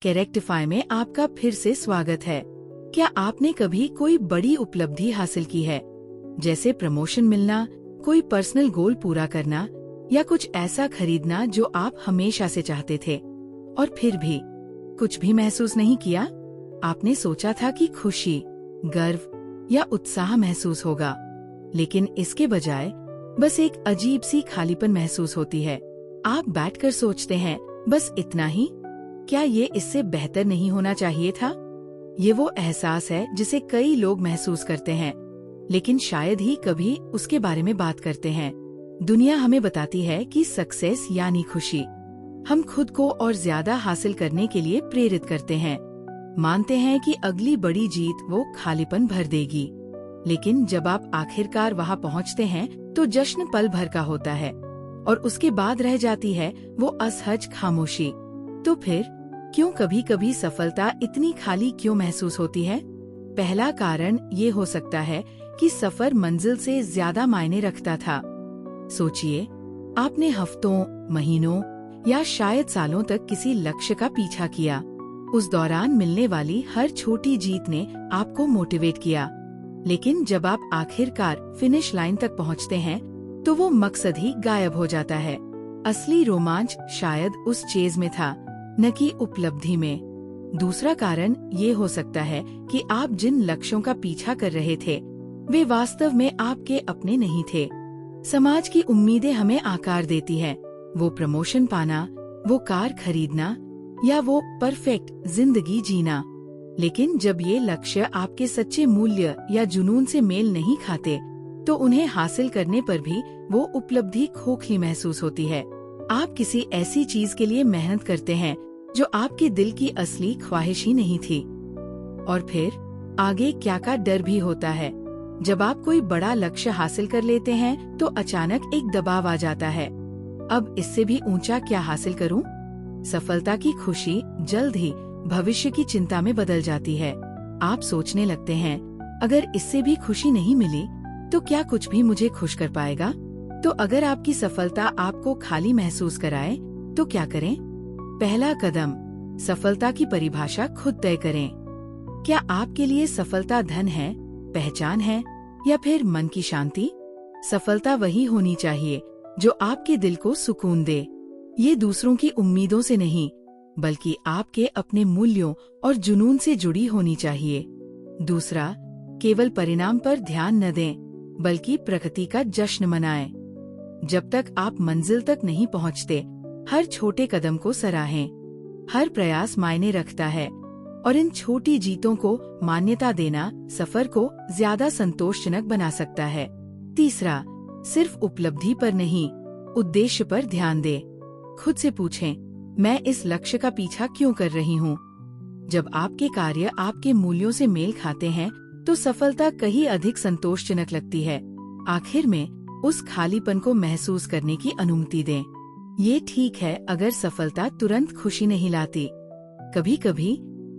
कैरेक्टिफाई में आपका फिर से स्वागत है। क्या आपने कभी कोई बड़ी उपलब्धि हासिल की है, जैसे प्रमोशन मिलना, कोई पर्सनल गोल पूरा करना या कुछ ऐसा खरीदना जो आप हमेशा से चाहते थे, और फिर भी कुछ भी महसूस नहीं किया? आपने सोचा था कि खुशी, गर्व या उत्साह महसूस होगा, लेकिन इसके बजाय बस एक अजीब सी खालीपन महसूस होती है। आप बैठकर सोचते हैं, बस इतना ही? क्या ये इससे बेहतर नहीं होना चाहिए था? ये वो एहसास है जिसे कई लोग महसूस करते हैं, लेकिन शायद ही कभी उसके बारे में बात करते हैं। दुनिया हमें बताती है कि सक्सेस यानी खुशी। हम खुद को और ज्यादा हासिल करने के लिए प्रेरित करते हैं, मानते हैं कि अगली बड़ी जीत वो खालीपन भर देगी। लेकिन जब आप आखिरकार वहाँ पहुँचते हैं तो जश्न पल भर का होता है, और उसके बाद रह जाती है वो असहज खामोशी। तो फिर क्यों कभी कभी सफलता इतनी खाली क्यों महसूस होती है? पहला कारण ये हो सकता है कि सफर मंजिल से ज्यादा मायने रखता था। सोचिए, आपने हफ्तों, महीनों या शायद सालों तक किसी लक्ष्य का पीछा किया। उस दौरान मिलने वाली हर छोटी जीत ने आपको मोटिवेट किया, लेकिन जब आप आखिरकार फिनिश लाइन तक पहुंचते हैं तो वो मकसद ही गायब हो जाता है। असली रोमांच शायद उस चेज में था, न कि उपलब्धि में। दूसरा कारण ये हो सकता है कि आप जिन लक्ष्यों का पीछा कर रहे थे वे वास्तव में आपके अपने नहीं थे। समाज की उम्मीदें हमें आकार देती हैं, वो प्रमोशन पाना, वो कार खरीदना या वो परफेक्ट जिंदगी जीना। लेकिन जब ये लक्ष्य आपके सच्चे मूल्य या जुनून से मेल नहीं खाते तो उन्हें हासिल करने पर भी वो उपलब्धि खोखली महसूस होती है। आप किसी ऐसी चीज के लिए मेहनत करते हैं जो आपके दिल की असली ख्वाहिश ही नहीं थी। और फिर आगे क्या का डर भी होता है। जब आप कोई बड़ा लक्ष्य हासिल कर लेते हैं तो अचानक एक दबाव आ जाता है, अब इससे भी ऊंचा क्या हासिल करूं? सफलता की खुशी जल्द ही भविष्य की चिंता में बदल जाती है। आप सोचने लगते हैं, अगर इससे भी खुशी नहीं मिली तो क्या कुछ भी मुझे खुश कर पाएगा? तो अगर आपकी सफलता आपको खाली महसूस कराए तो क्या करें? पहला कदम, सफलता की परिभाषा खुद तय करें। क्या आपके लिए सफलता धन है, पहचान है या फिर मन की शांति? सफलता वही होनी चाहिए जो आपके दिल को सुकून दे। ये दूसरों की उम्मीदों से नहीं, बल्कि आपके अपने मूल्यों और जुनून से जुड़ी होनी चाहिए। दूसरा, केवल परिणाम पर ध्यान न दें, बल्कि प्रगति का जश्न मनाएं। जब तक आप मंजिल तक नहीं पहुंचते, हर छोटे कदम को सराहें। हर प्रयास मायने रखता है, और इन छोटी जीतों को मान्यता देना सफर को ज्यादा संतोषजनक बना सकता है। तीसरा, सिर्फ उपलब्धि पर नहीं, उद्देश्य पर ध्यान दें। खुद से पूछें, मैं इस लक्ष्य का पीछा क्यों कर रही हूँ? जब आपके कार्य आपके मूल्यों से मेल खाते हैं तो सफलता कहीं अधिक संतोषजनक लगती है। आखिर में उस खालीपन को महसूस करने की अनुमति दें। ये ठीक है अगर सफलता तुरंत खुशी नहीं लाती। कभी कभी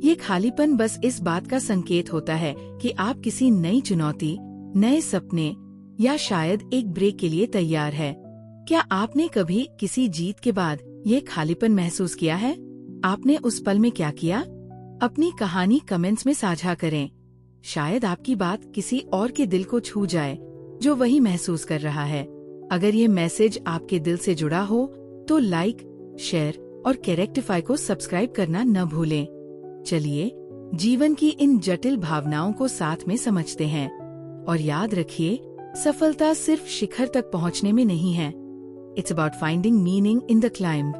ये खालीपन बस इस बात का संकेत होता है कि आप किसी नई चुनौती, नए सपने या शायद एक ब्रेक के लिए तैयार है। क्या आपने कभी किसी जीत के बाद ये खालीपन महसूस किया है? आपने उस पल में क्या किया? अपनी कहानी कमेंट्स में साझा करें। शायद आपकी बात किसी और के दिल को छू जाए जो वही महसूस कर रहा है। अगर ये मैसेज आपके दिल से जुड़ा हो तो लाइक, शेयर और कैरेक्टिफाई को सब्सक्राइब करना न भूलें। चलिए जीवन की इन जटिल भावनाओं को साथ में समझते हैं, और याद रखिए, सफलता सिर्फ शिखर तक पहुंचने में नहीं है। It's about finding meaning in the climb.